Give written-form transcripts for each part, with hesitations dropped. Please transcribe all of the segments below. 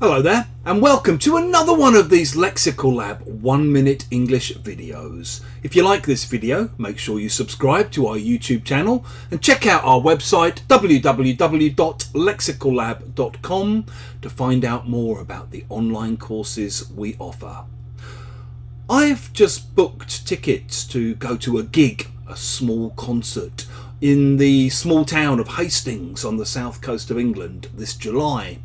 Hello there, and welcome to another one of these Lexical Lab 1 minute English videos. If you like this video, make sure you subscribe to our YouTube channel and check out our website www.lexicallab.com to find out more about the online courses we offer. I've just booked tickets to go to a gig, a small concert, in the small town of Hastings on the south coast of England this July.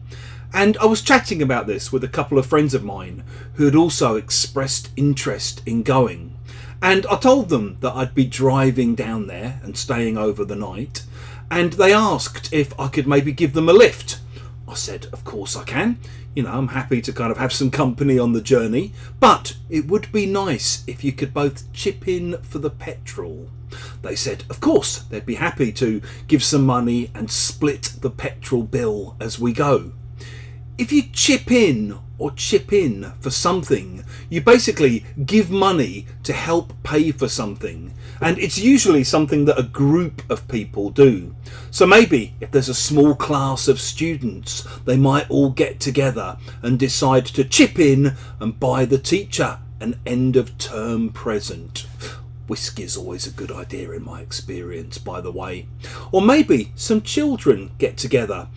And I was chatting about this with a couple of friends of mine who had also expressed interest in going. And I told them that I'd be driving down there and staying over the night. And they asked if I could maybe give them a lift. I said, of course I can. You know, I'm happy to kind of have some company on the journey. But it would be nice if you could both chip in for the petrol. They said, of course, they'd be happy to give some money and split the petrol bill as we go. If you chip in for something, you basically give money to help pay for something. And it's usually something that a group of people do. So maybe if there's a small class of students, they might all get together and decide to chip in and buy the teacher an end of term present. Whiskey's always a good idea in my experience, by the way. Or maybe some children get together,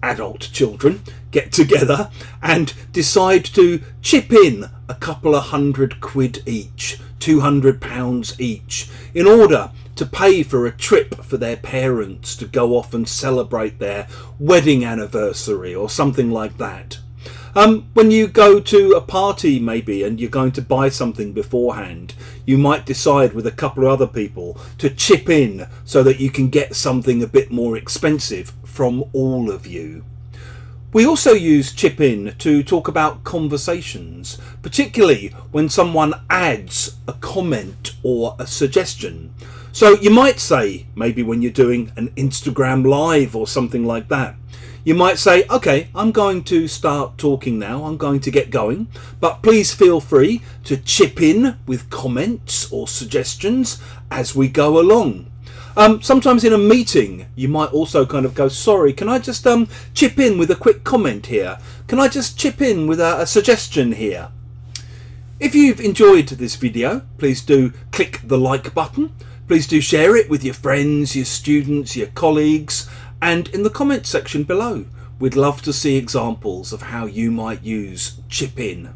adult children get together and decide to chip in a couple of £100 each, £200 each, in order to pay for a trip for their parents to go off and celebrate their wedding anniversary or something like that. When you go to a party maybe and you're going to buy something beforehand, you might decide with a couple of other people to chip in so that you can get something a bit more expensive from all of you. We also use chip in to talk about conversations, particularly when someone adds a comment or a suggestion. So you might say, maybe when you're doing an Instagram live or something like that, you might say, okay, I'm going to start talking now, I'm going to get going, but please feel free to chip in with comments or suggestions as we go along. Sometimes in a meeting, you might also kind of go, sorry, can I just chip in with a quick comment here? Can I just chip in with a suggestion here? If you've enjoyed this video, please do click the like button. Please do share it with your friends, your students, your colleagues, and in the comments section below. We'd love to see examples of how you might use chip in.